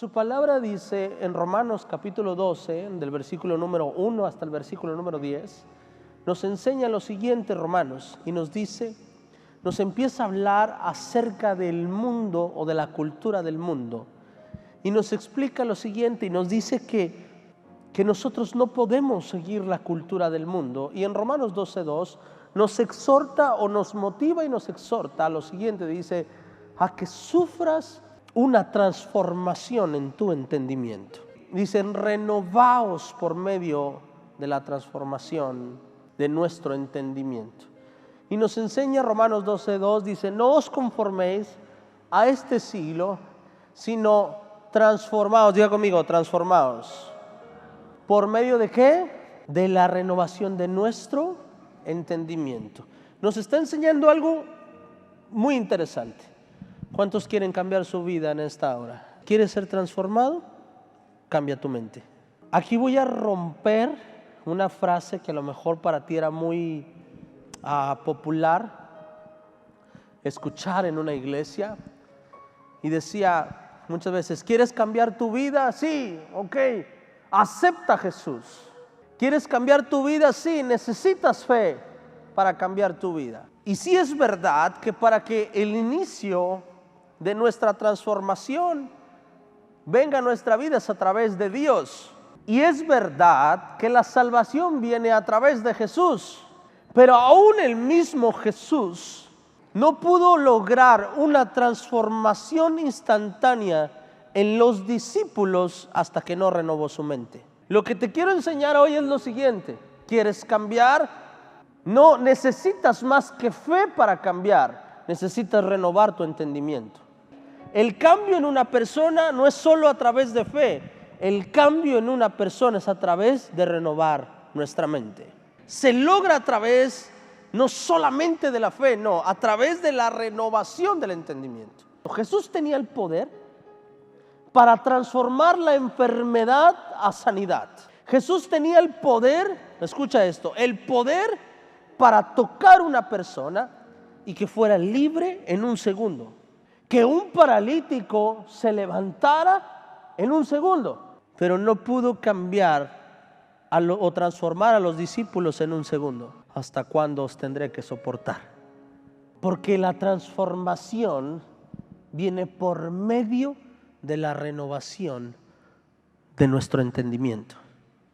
Su palabra dice en Romanos capítulo 12, del versículo número 1 hasta el versículo número 10, nos enseña lo siguiente Romanos, y nos dice, nos empieza a hablar acerca del mundo o de la cultura del mundo, y nos explica lo siguiente, y nos dice que nosotros no podemos seguir la cultura del mundo. Y en Romanos 12:2 nos exhorta o nos motiva y nos exhorta a lo siguiente, dice, a que sufras una transformación en tu entendimiento. Dicen, renovaos por medio de la transformación de nuestro entendimiento. Y nos enseña Romanos 12:2, dice, no os conforméis a este siglo, sino transformaos, diga conmigo, transformaos. ¿Por medio de qué? De la renovación de nuestro entendimiento. Nos está enseñando algo muy interesante. ¿Cuántos quieren cambiar su vida en esta hora? ¿Quieres ser transformado? Cambia tu mente. Aquí voy a romper una frase que a lo mejor para ti era muy popular escuchar en una iglesia, y decía muchas veces, ¿quieres cambiar tu vida? Sí, ok, acepta a Jesús. ¿Quieres cambiar tu vida? Sí, necesitas fe para cambiar tu vida. Y sí es verdad que para que el inicio de nuestra transformación venga a nuestra vida es a través de Dios. Y es verdad que la salvación viene a través de Jesús. Pero aún el mismo Jesús no pudo lograr una transformación instantánea en los discípulos hasta que no renovó su mente. Lo que te quiero enseñar hoy es lo siguiente. ¿Quieres cambiar? No necesitas más que fe para cambiar. Necesitas renovar tu entendimiento. El cambio en una persona no es solo a través de fe. El cambio en una persona es a través de renovar nuestra mente. Se logra a través no solamente de la fe, no, a través de la renovación del entendimiento. Jesús tenía el poder para transformar la enfermedad a sanidad. Jesús tenía el poder, escucha esto, el poder para tocar una persona y que fuera libre en un segundo. Que un paralítico se levantara en un segundo, pero no pudo cambiar o transformar a los discípulos en un segundo. ¿Hasta cuándo os tendré que soportar? Porque la transformación viene por medio de la renovación de nuestro entendimiento.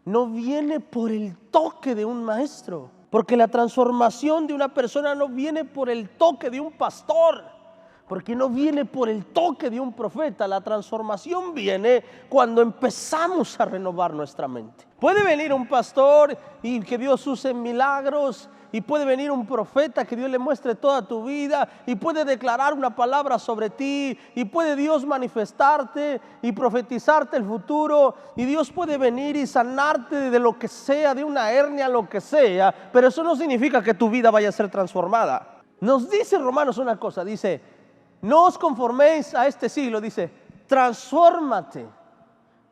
No viene por el toque de un maestro, porque la transformación de una persona no viene por el toque de un pastor, porque no viene por el toque de un profeta. La transformación viene cuando empezamos a renovar nuestra mente. Puede venir un pastor y que Dios use milagros, y puede venir un profeta que Dios le muestre toda tu vida, y puede declarar una palabra sobre ti, y puede Dios manifestarte y profetizarte el futuro, y Dios puede venir y sanarte de lo que sea, de una hernia, lo que sea, pero eso no significa que tu vida vaya a ser transformada. Nos dice Romanos una cosa, dice, no os conforméis a este siglo, dice, transfórmate,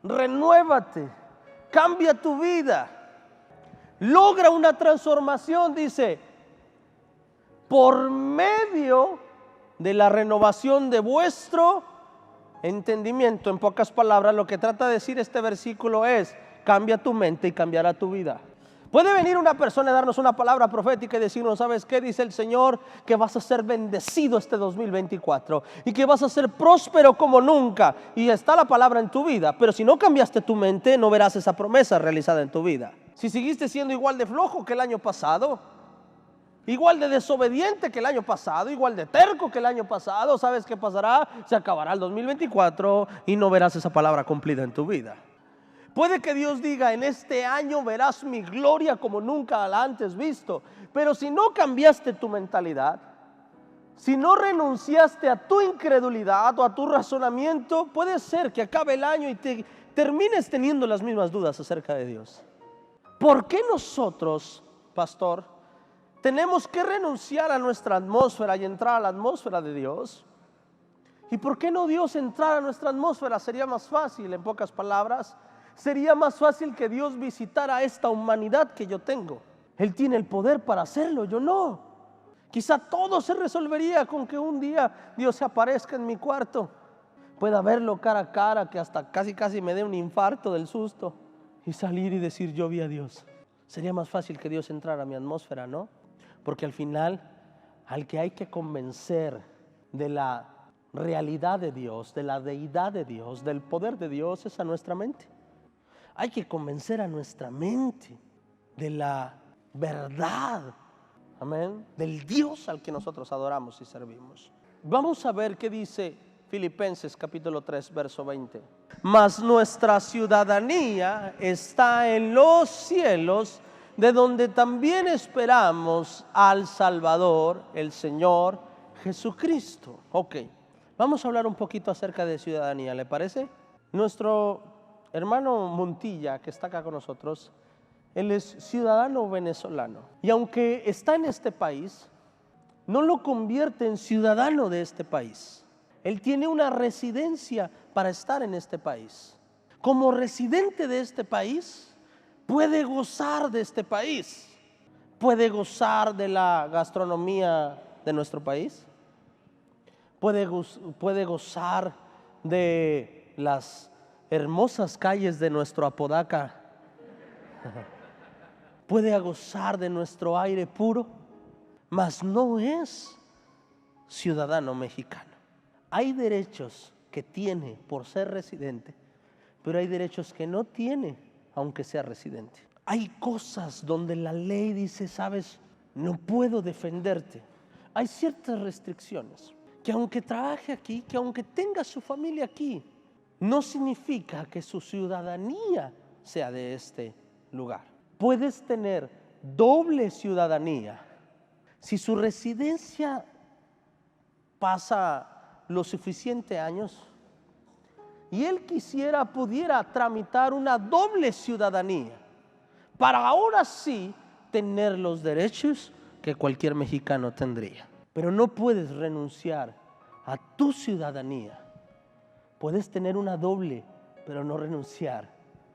renuévate, cambia tu vida, logra una transformación, dice, por medio de la renovación de vuestro entendimiento. En pocas palabras, lo que trata de decir este versículo es, cambia tu mente y cambiará tu vida. Puede venir una persona y darnos una palabra profética y decirnos, ¿sabes qué? Dice el Señor que vas a ser bendecido este 2024 y que vas a ser próspero como nunca. Y está la palabra en tu vida, pero si no cambiaste tu mente, no verás esa promesa realizada en tu vida. Si seguiste siendo igual de flojo que el año pasado, igual de desobediente que el año pasado, igual de terco que el año pasado, ¿sabes qué pasará? Se acabará el 2024 y no verás esa palabra cumplida en tu vida. Puede que Dios diga, en este año verás mi gloria como nunca la antes visto. Pero si no cambiaste tu mentalidad, si no renunciaste a tu incredulidad o a tu razonamiento, puede ser que acabe el año y termines teniendo las mismas dudas acerca de Dios. ¿Por qué nosotros, pastor, tenemos que renunciar a nuestra atmósfera y entrar a la atmósfera de Dios? ¿Y por qué no Dios entrar a nuestra atmósfera? Sería más fácil, en pocas palabras. Sería más fácil que Dios visitara a esta humanidad que yo tengo. Él tiene el poder para hacerlo, yo no. Quizá todo se resolvería con que un día Dios se aparezca en mi cuarto. pueda verlo cara a cara, que hasta casi me dé un infarto del susto y salir y decir yo vi a Dios. Sería más fácil que Dios entrara a mi atmósfera, ¿no? Porque al final, al que hay que convencer de la realidad de Dios, de la deidad de Dios, del poder de Dios, es a nuestra mente. Hay que convencer a nuestra mente de la verdad, amén, del Dios al que nosotros adoramos y servimos. Vamos a ver qué dice Filipenses capítulo 3, verso 20. Mas nuestra ciudadanía está en los cielos, de donde también esperamos al Salvador, el Señor Jesucristo. Ok, vamos a hablar un poquito acerca de ciudadanía, ¿le parece? Nuestro hermano Montilla, que está acá con nosotros, él es ciudadano venezolano. Y aunque está en este país, no lo convierte en ciudadano de este país. Él tiene una residencia para estar en este país. Como residente de este país, puede gozar de este país. Puede gozar de la gastronomía de nuestro país. Puede gozar de las hermosas calles de nuestro Apodaca. Puede gozar de nuestro aire puro, mas no es ciudadano mexicano. Hay derechos que tiene por ser residente, pero hay derechos que no tiene aunque sea residente. Hay cosas donde la ley dice, sabes, no puedo defenderte. Hay ciertas restricciones que aunque trabaje aquí, que aunque tenga su familia aquí, no significa que su ciudadanía sea de este lugar. Puedes tener doble ciudadanía si su residencia pasa los suficientes años y él pudiera tramitar una doble ciudadanía para ahora sí tener los derechos que cualquier mexicano tendría. Pero no puedes renunciar a tu ciudadanía. Puedes tener una doble, pero no renunciar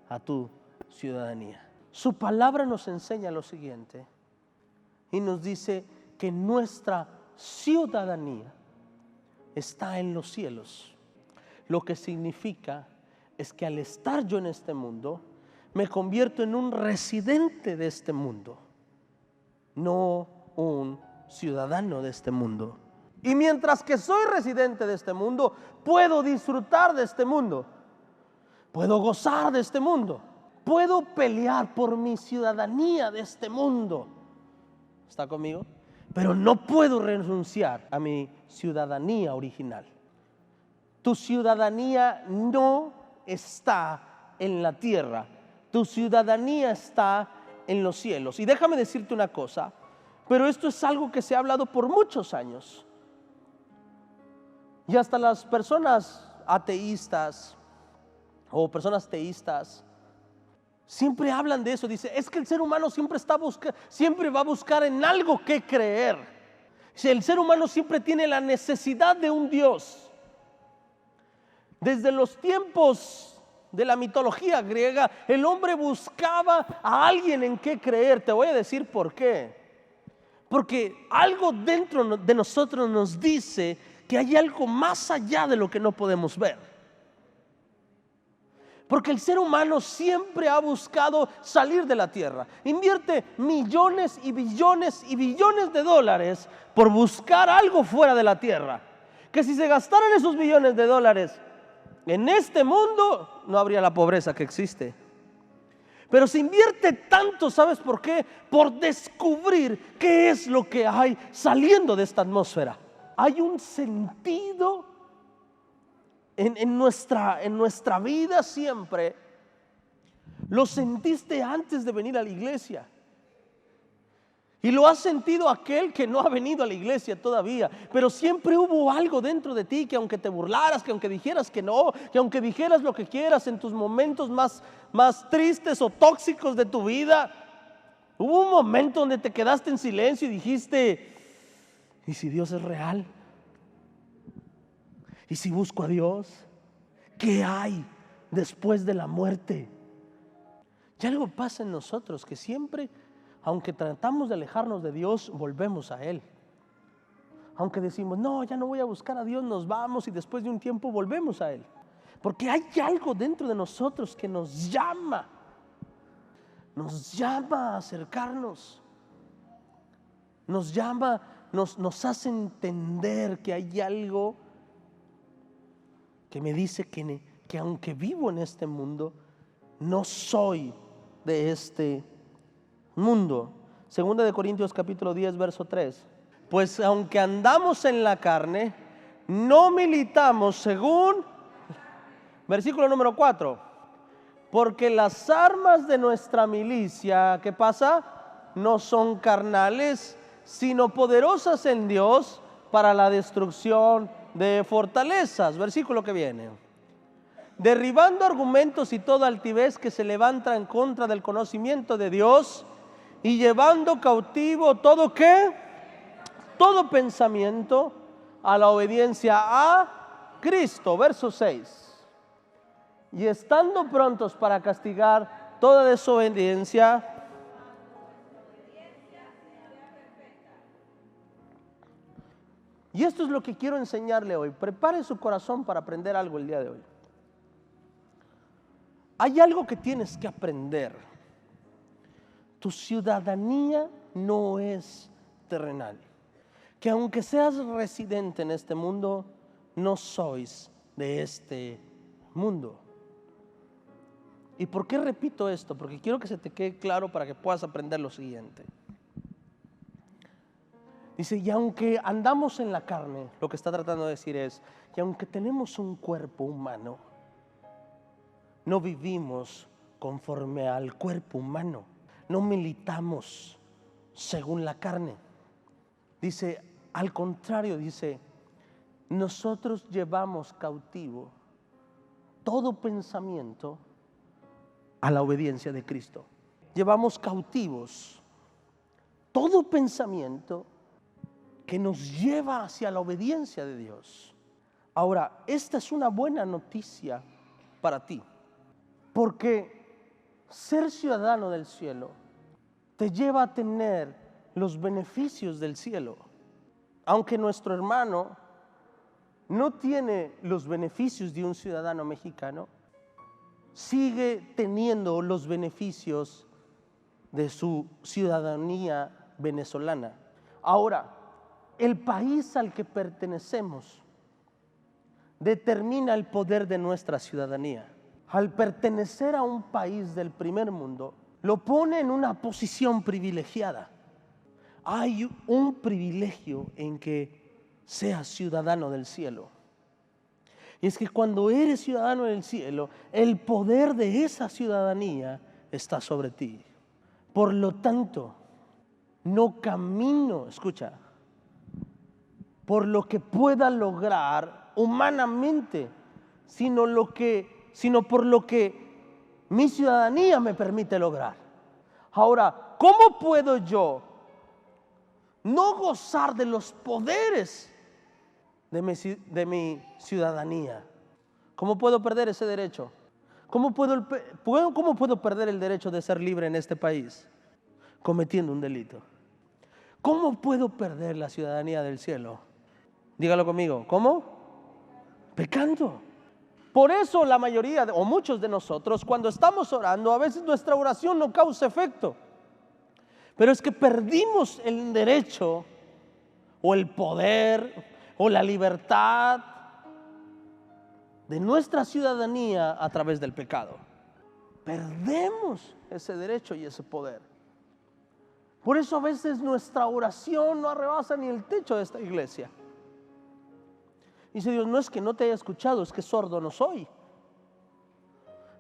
a tu ciudadanía. Su palabra nos enseña lo siguiente y nos dice que nuestra ciudadanía está en los cielos. Lo que significa es que al estar yo en este mundo, me convierto en un residente de este mundo, no un ciudadano de este mundo. Y mientras que soy residente de este mundo, puedo disfrutar de este mundo, puedo gozar de este mundo, puedo pelear por mi ciudadanía de este mundo. ¿Está conmigo? Pero no puedo renunciar a mi ciudadanía original. Tu ciudadanía no está en la tierra, tu ciudadanía está en los cielos. Y déjame decirte una cosa, pero esto es algo que se ha hablado por muchos años. Y hasta las personas ateístas o personas teístas siempre hablan de eso. Dice, es que el ser humano siempre va a buscar en algo que creer. El ser humano siempre tiene la necesidad de un Dios. Desde los tiempos de la mitología griega, el hombre buscaba a alguien en qué creer. Te voy a decir por qué. Porque algo dentro de nosotros nos dice que hay algo más allá de lo que no podemos ver. Porque el ser humano siempre ha buscado salir de la tierra. Invierte millones y billones de dólares por buscar algo fuera de la tierra. Que si se gastaran esos billones de dólares en este mundo, no habría la pobreza que existe. Pero se invierte tanto, ¿sabes por qué? Por descubrir qué es lo que hay saliendo de esta atmósfera. Hay un sentido en nuestra vida siempre. Lo sentiste antes de venir a la iglesia. Y lo ha sentido aquel que no ha venido a la iglesia todavía. Pero siempre hubo algo dentro de ti que aunque te burlaras, que aunque dijeras que no, que aunque dijeras lo que quieras en tus momentos más tristes o tóxicos de tu vida, hubo un momento donde te quedaste en silencio y dijiste, ¿y si Dios es real? ¿Y si busco a Dios? ¿Qué hay después de la muerte? Y algo pasa en nosotros que siempre, aunque tratamos de alejarnos de Dios, volvemos a Él. Aunque decimos, no, ya no voy a buscar a Dios, nos vamos y después de un tiempo volvemos a Él. Porque hay algo dentro de nosotros que nos llama a acercarnos. Nos llama, nos hace entender que hay algo que me dice que aunque vivo en este mundo, no soy de este mundo. Segunda de Corintios capítulo 10, verso 3. Pues aunque andamos en la carne, no militamos según, versículo número 4, porque las armas de nuestra milicia, ¿qué pasa? No son carnales, sino poderosas en Dios para la destrucción de fortalezas. Versículo que viene. Derribando argumentos y toda altivez que se levanta en contra del conocimiento de Dios y llevando cautivo todo ¿qué? Todo pensamiento a la obediencia a Cristo. Verso 6. Y estando prontos para castigar toda desobediencia, y esto es lo que quiero enseñarle hoy. Prepare su corazón para aprender algo el día de hoy. Hay algo que tienes que aprender. Tu ciudadanía no es terrenal. Que aunque seas residente en este mundo, no sois de este mundo. ¿Y por qué repito esto? Porque quiero que se te quede claro para que puedas aprender lo siguiente. Dice, y aunque andamos en la carne, lo que está tratando de decir es que aunque tenemos un cuerpo humano, no vivimos conforme al cuerpo humano, no militamos según la carne. Dice, al contrario, dice, nosotros llevamos cautivo todo pensamiento a la obediencia de Cristo. Llevamos cautivos todo pensamiento que nos lleva hacia la obediencia de Dios. Ahora, esta es una buena noticia para ti, porque ser ciudadano del cielo te lleva a tener los beneficios del cielo. Aunque nuestro hermano no tiene los beneficios de un ciudadano mexicano, sigue teniendo los beneficios de su ciudadanía venezolana. Ahora, el país al que pertenecemos determina el poder de nuestra ciudadanía. Al pertenecer a un país del primer mundo, lo pone en una posición privilegiada. Hay un privilegio en que seas ciudadano del cielo. Y es que cuando eres ciudadano del cielo, el poder de esa ciudadanía está sobre ti. Por lo tanto, no camino, escucha, por lo que pueda lograr humanamente, sino por lo que mi ciudadanía me permite lograr. Ahora, ¿cómo puedo yo no gozar de los poderes de mi ciudadanía? ¿Cómo puedo perder ese derecho? ¿Cómo puedo perder el derecho de ser libre en este país? Cometiendo un delito. ¿Cómo puedo perder la ciudadanía del cielo? Dígalo conmigo, ¿cómo? Pecando. Por eso la mayoría o muchos de nosotros cuando estamos orando, a veces nuestra oración no causa efecto. Pero es que perdimos el derecho o el poder o la libertad de nuestra ciudadanía a través del pecado. Perdemos ese derecho y ese poder. Por eso a veces nuestra oración no rebasa ni el techo de esta iglesia. Dice Dios, no es que no te haya escuchado, es que sordo no soy.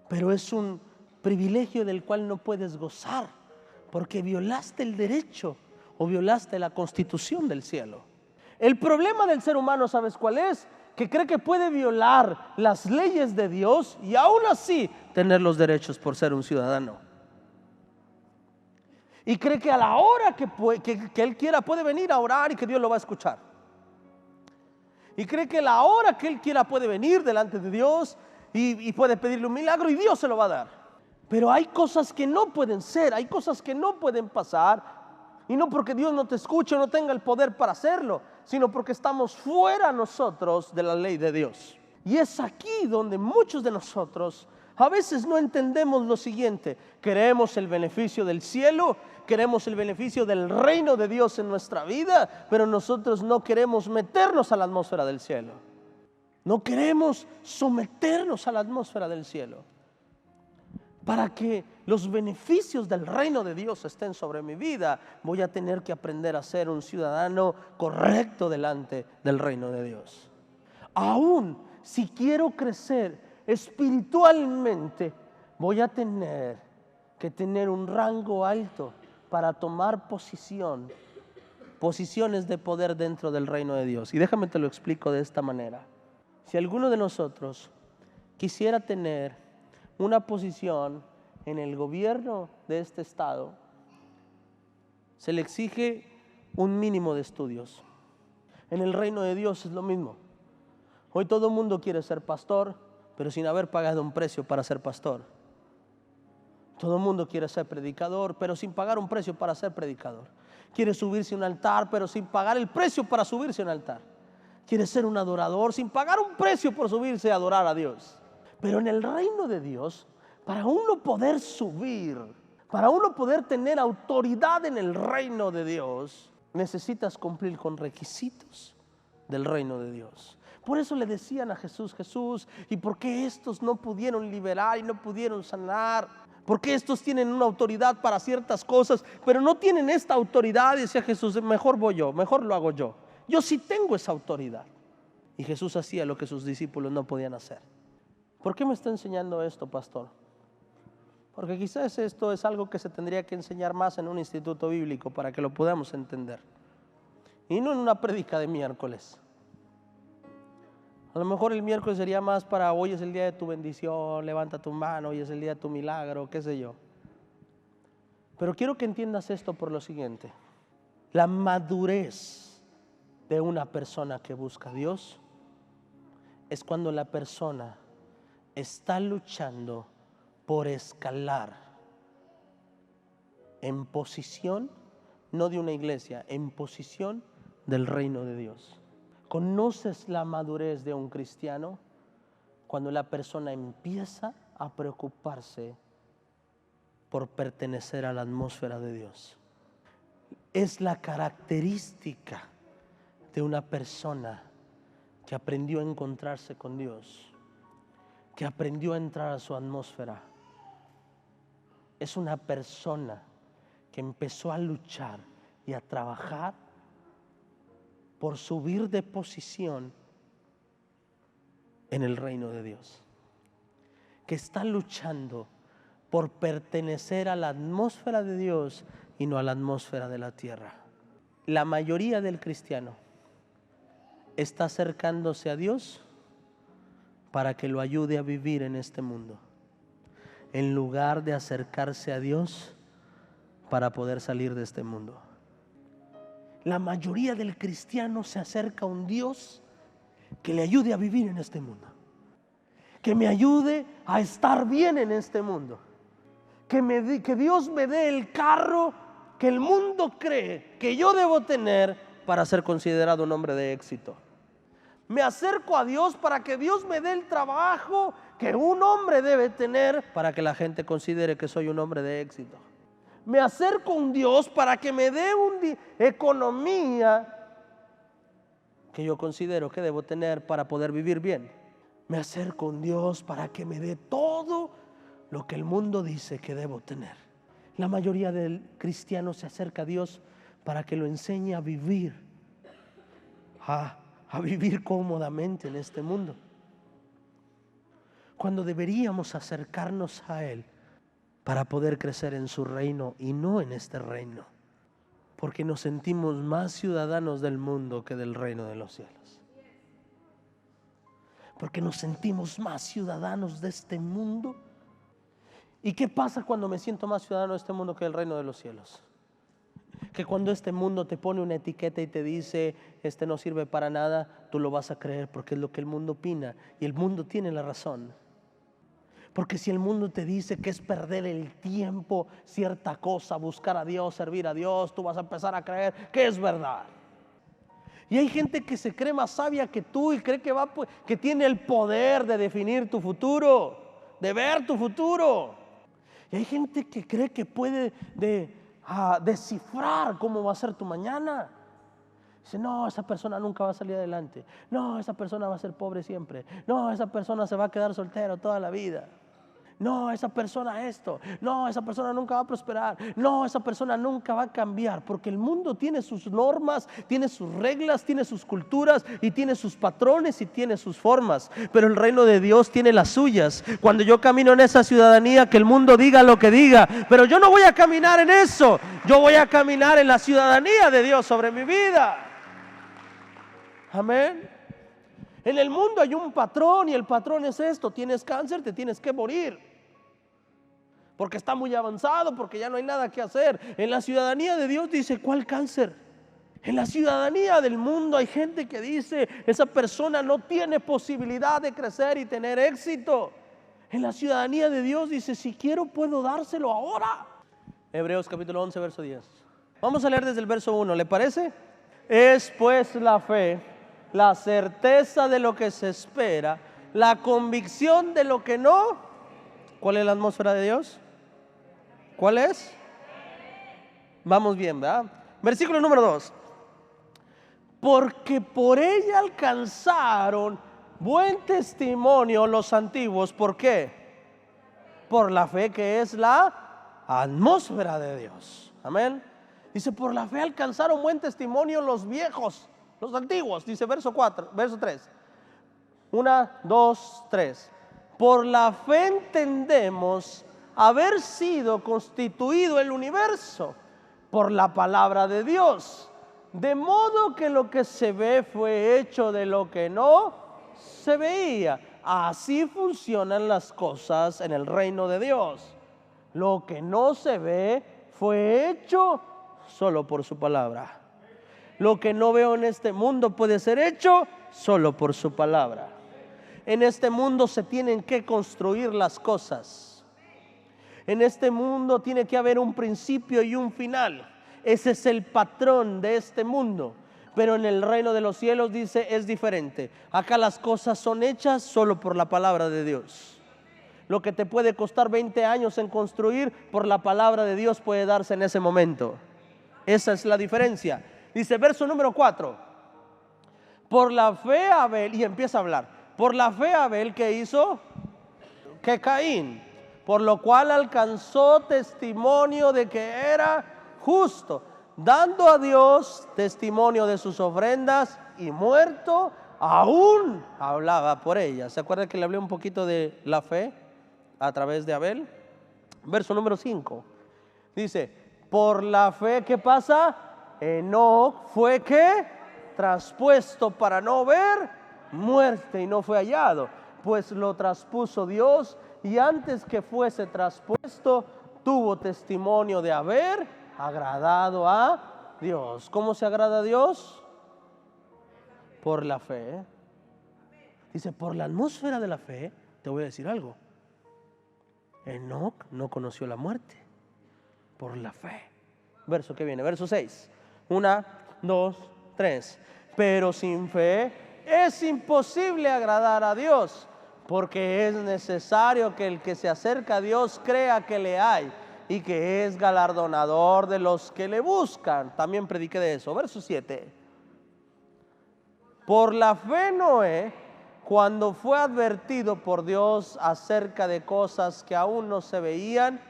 Pero es un privilegio del cual no puedes gozar, porque violaste el derecho o violaste la constitución del cielo. El problema del ser humano, ¿sabes cuál es? Que cree que puede violar las leyes de Dios y aún así tener los derechos por ser un ciudadano. Y cree que a la hora que él quiera puede venir a orar y que Dios lo va a escuchar. Y cree que a la hora que él quiera puede venir delante de Dios y puede pedirle un milagro y Dios se lo va a dar. Pero hay cosas que no pueden ser, hay cosas que no pueden pasar. Y no porque Dios no te escuche o no tenga el poder para hacerlo, sino porque estamos fuera nosotros de la ley de Dios. Y es aquí donde muchos de nosotros a veces no entendemos lo siguiente: queremos el beneficio del cielo, queremos el beneficio del reino de Dios en nuestra vida, pero nosotros no queremos meternos a la atmósfera del cielo. No queremos someternos a la atmósfera del cielo. Para que los beneficios del reino de Dios estén sobre mi vida, voy a tener que aprender a ser un ciudadano correcto delante del reino de Dios. Aún si quiero crecer espiritualmente, voy a tener que tener un rango alto para tomar posiciones de poder dentro del reino de Dios. Y déjame te lo explico de esta manera. Si alguno de nosotros quisiera tener una posición en el gobierno de este estado, se le exige un mínimo de estudios. En el reino de Dios es lo mismo. Hoy todo el mundo quiere ser pastor, pero sin haber pagado un precio para ser pastor. Todo el mundo quiere ser predicador, pero sin pagar un precio para ser predicador. Quiere subirse a un altar, pero sin pagar el precio para subirse a un altar. Quiere ser un adorador sin pagar un precio por subirse a adorar a Dios. Pero en el reino de Dios, para uno poder subir, para uno poder tener autoridad en el reino de Dios, necesitas cumplir con requisitos del reino de Dios. Por eso le decían a Jesús: Jesús, ¿y por qué estos no pudieron liberar y no pudieron sanar? ¿Por qué estos tienen una autoridad para ciertas cosas, pero no tienen esta autoridad? Y decía Jesús: mejor voy yo, mejor lo hago yo. Yo sí tengo esa autoridad. Y Jesús hacía lo que sus discípulos no podían hacer. ¿Por qué me está enseñando esto, pastor? Porque quizás esto es algo que se tendría que enseñar más en un instituto bíblico para que lo podamos entender. Y no en una prédica de miércoles. A lo mejor el miércoles sería más para: hoy es el día de tu bendición, levanta tu mano, hoy es el día de tu milagro, qué sé yo. Pero quiero que entiendas esto por lo siguiente: la madurez de una persona que busca a Dios es cuando la persona está luchando por escalar en posición, no de una iglesia, en posición del reino de Dios. ¿Conoces la madurez de un cristiano? Cuando la persona empieza a preocuparse por pertenecer a la atmósfera de Dios. Es la característica de una persona que aprendió a encontrarse con Dios, que aprendió a entrar a su atmósfera. Es una persona que empezó a luchar y a trabajar por subir de posición en el reino de Dios, que está luchando por pertenecer a la atmósfera de Dios y no a la atmósfera de la tierra. La mayoría del cristiano está acercándose a Dios para que lo ayude a vivir en este mundo, en lugar de acercarse a Dios para poder salir de este mundo. La mayoría del cristiano se acerca a un Dios que le ayude a vivir en este mundo, que me ayude a estar bien en este mundo, que Dios me dé el carro que el mundo cree que yo debo tener para ser considerado un hombre de éxito. Me acerco a Dios para que Dios me dé el trabajo que un hombre debe tener para que la gente considere que soy un hombre de éxito. Me acerco a un Dios para que me dé una economía que yo considero que debo tener para poder vivir bien. Me acerco a un Dios para que me dé todo lo que el mundo dice que debo tener. La mayoría del cristiano se acerca a Dios para que lo enseñe a vivir, a vivir cómodamente en este mundo, cuando deberíamos acercarnos a Él para poder crecer en su reino y no en este reino, porque nos sentimos más ciudadanos del mundo que del reino de los cielos, porque nos sentimos más ciudadanos de este mundo. ¿Y qué pasa cuando me siento más ciudadano de este mundo que del reino de los cielos? Que cuando este mundo te pone una etiqueta y te dice: este no sirve para nada, tú lo vas a creer porque es lo que el mundo opina, y el mundo tiene la razón. Porque si el mundo te dice que es perder el tiempo cierta cosa, buscar a Dios, servir a Dios, tú vas a empezar a creer que es verdad. Y hay gente que se cree más sabia que tú y cree que tiene el poder de definir tu futuro, de ver tu futuro. Y hay gente que cree que puede descifrar cómo va a ser tu mañana. Dice, no, esa persona nunca va a salir adelante. No, esa persona va a ser pobre siempre. No, esa persona se va a quedar soltero toda la vida. No, esa persona esto. No, esa persona nunca va a prosperar. No, esa persona nunca va a cambiar. Porque el mundo tiene sus normas, tiene sus reglas, tiene sus culturas y tiene sus patrones y tiene sus formas. Pero el reino de Dios tiene las suyas. Cuando yo camino en esa ciudadanía, que el mundo diga lo que diga, pero yo no voy a caminar en eso. Yo voy a caminar en la ciudadanía de Dios sobre mi vida. Amén. En el mundo hay un patrón y el patrón es esto: tienes cáncer, te tienes que morir porque está muy avanzado, porque ya no hay nada que hacer. En la ciudadanía de Dios dice, ¿cuál cáncer? En la ciudadanía del mundo hay gente que dice, esa persona no tiene posibilidad de crecer y tener éxito. En la ciudadanía de Dios dice, si quiero puedo dárselo ahora. Hebreos capítulo 11 verso 10. Vamos a leer desde el verso 1, ¿le parece? Es pues la fe, la certeza de lo que se espera, la convicción de lo que no. ¿Cuál es la atmósfera de Dios? ¿Cuál es? Vamos bien, ¿verdad? Versículo número 2. Porque por ella alcanzaron buen testimonio los antiguos. ¿Por qué? Por la fe, que es la atmósfera de Dios. Amén. Dice, por la fe alcanzaron buen testimonio los viejos, los antiguos. Dice verso 3. 1, 2, 3. Por la fe entendemos haber sido constituido el universo por la palabra de Dios, de modo que lo que se ve fue hecho de lo que no se veía. Así funcionan las cosas en el reino de Dios. Lo que no se ve fue hecho solo por su palabra. Lo que no veo en este mundo puede ser hecho solo por su palabra. En este mundo se tienen que construir las cosas. En este mundo tiene que haber un principio y un final. Ese es el patrón de este mundo. Pero en el reino de los cielos dice, es diferente. Acá las cosas son hechas solo por la palabra de Dios. Lo que te puede costar 20 años en construir, por la palabra de Dios puede darse en ese momento. Esa es la diferencia. Dice verso número 4. Por la fe Abel, y empieza a hablar. Por la fe Abel, ¿qué hizo? Que Caín, por lo cual alcanzó testimonio de que era justo, dando a Dios testimonio de sus ofrendas, y muerto aún hablaba por ellas. ¿Se acuerda que le hablé un poquito de la fe a través de Abel? Verso número 5. Dice, por la fe, ¿qué pasa? Enoc fue ¿qué? Traspuesto para no ver muerte y no fue hallado, pues lo traspuso Dios, y antes que fuese traspuesto tuvo testimonio de haber agradado a Dios. ¿Cómo se agrada a Dios? Por la fe. Dice, por la atmósfera de la fe, te voy a decir algo. Enoc no conoció la muerte por la fe. Verso que viene, verso 6. 1, 2, 3. Pero sin fe es imposible agradar a Dios, porque es necesario que el que se acerca a Dios crea que le hay y que es galardonador de los que le buscan. También prediqué de eso. Verso 7. Por la fe Noé, cuando fue advertido por Dios acerca de cosas que aún no se veían,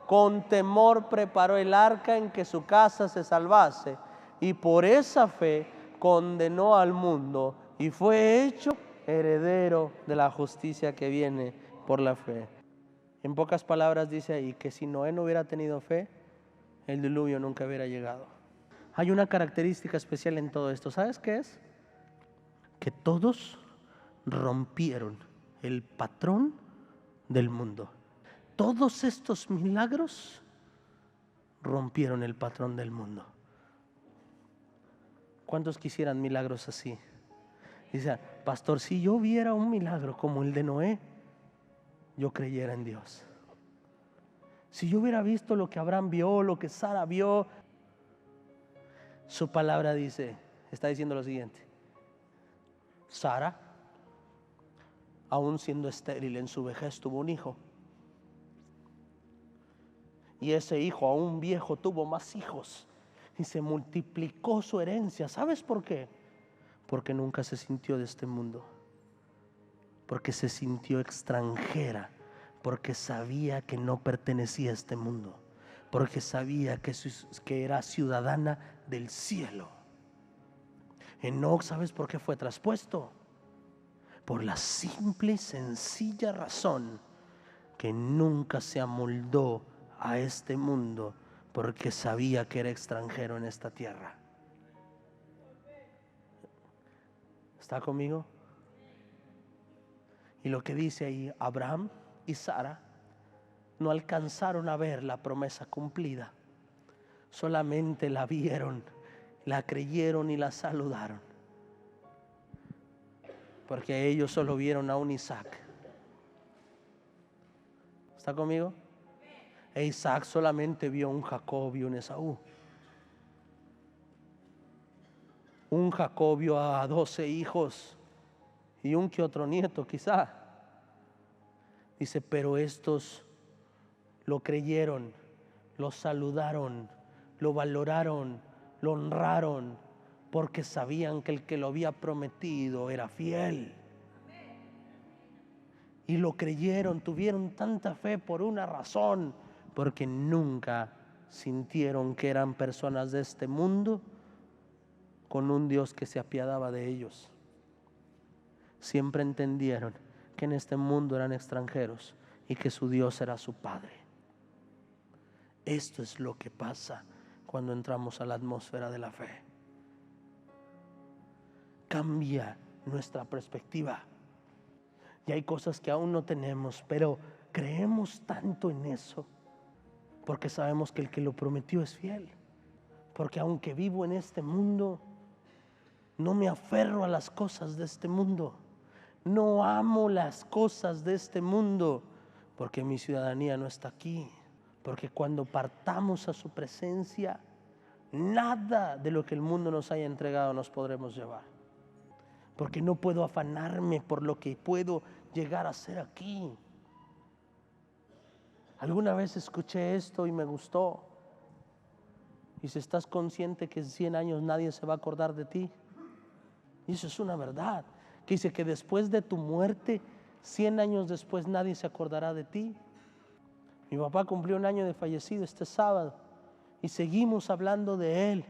con temor preparó el arca en que su casa se salvase, y por esa fe condenó al mundo y fue hecho heredero de la justicia que viene por la fe. En pocas palabras dice ahí que si Noé no hubiera tenido fe, el diluvio nunca hubiera llegado. Hay una característica especial en todo esto. ¿Sabes qué es? Que todos rompieron el patrón del mundo. Todos estos milagros rompieron el patrón del mundo. ¿Cuántos quisieran milagros así? Dice, pastor, si yo viera un milagro como el de Noé, yo creyera en Dios. Si yo hubiera visto lo que Abraham vio, lo que Sara vio, su palabra dice, está diciendo lo siguiente: Sara, aún siendo estéril en su vejez, tuvo un hijo. Y ese hijo, aún viejo, tuvo más hijos. Y se multiplicó su herencia. ¿Sabes por qué? Porque nunca se sintió de este mundo. Porque se sintió extranjera. Porque sabía que no pertenecía a este mundo. Porque sabía que era ciudadana del cielo. Enoc, ¿sabes por qué fue traspuesto? Por la simple y sencilla razón que nunca se amoldó a este mundo, porque sabía que era extranjero en esta tierra. ¿Está conmigo? Y lo que dice ahí, Abraham y Sara no alcanzaron a ver la promesa cumplida, solamente la vieron, la creyeron y la saludaron, porque ellos solo vieron a un Isaac. ¿Está conmigo? E Isaac solamente vio un Jacob y un Esaú. Un Jacob vio a 12 hijos y un que otro nieto quizá. Dice, pero estos lo creyeron, lo saludaron, lo valoraron, lo honraron, porque sabían que el que lo había prometido era fiel. Y lo creyeron, tuvieron tanta fe por una razón, porque nunca sintieron que eran personas de este mundo con un Dios que se apiadaba de ellos. Siempre entendieron que en este mundo eran extranjeros y que su Dios era su Padre. Esto es lo que pasa cuando entramos a la atmósfera de la fe. Cambia nuestra perspectiva. Y hay cosas que aún no tenemos, pero creemos tanto en eso, porque sabemos que el que lo prometió es fiel. Porque aunque vivo en este mundo, no me aferro a las cosas de este mundo. No amo las cosas de este mundo, porque mi ciudadanía no está aquí. Porque cuando partamos a su presencia, nada de lo que el mundo nos haya entregado nos podremos llevar. Porque no puedo afanarme por lo que puedo llegar a ser aquí. Alguna vez escuché esto y me gustó. Y si estás consciente que en 100 años nadie se va a acordar de ti. Y eso es una verdad. Que dice que después de tu muerte, 100 años después nadie se acordará de ti. Mi papá cumplió 1 año de fallecido este sábado. Y seguimos hablando de él.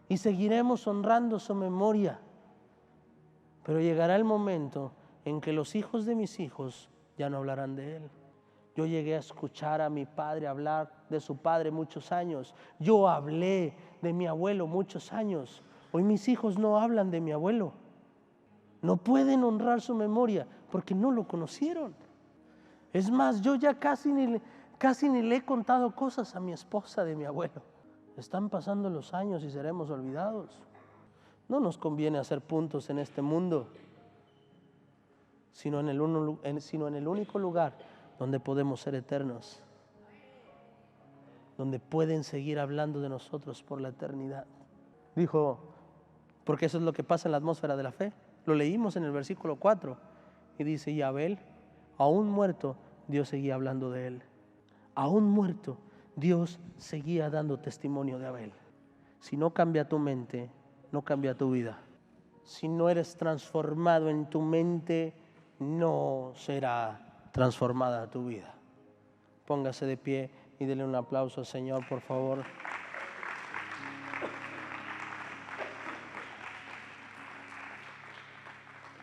Y seguiremos honrando su memoria. Pero llegará el momento en que los hijos de mis hijos ya no hablarán de él. Yo llegué a escuchar a mi padre hablar de su padre muchos años. Yo hablé de mi abuelo muchos años. Hoy mis hijos no hablan de mi abuelo. No pueden honrar su memoria porque no lo conocieron. Es más, yo ya casi ni le he contado cosas a mi esposa de mi abuelo. Están pasando los años y seremos olvidados. No nos conviene hacer puntos en este mundo, sino en el único lugar donde podemos ser eternos, donde pueden seguir hablando de nosotros por la eternidad. Dijo, porque eso es lo que pasa en la atmósfera de la fe. Lo leímos en el versículo 4 y dice, y Abel, aún muerto, Dios seguía hablando de él. Aún muerto, Dios seguía dando testimonio de Abel. Si no cambia tu mente, no cambia tu vida. Si no eres transformado en tu mente, no será transformada tu vida. Póngase de pie y dele un aplauso al Señor, por favor.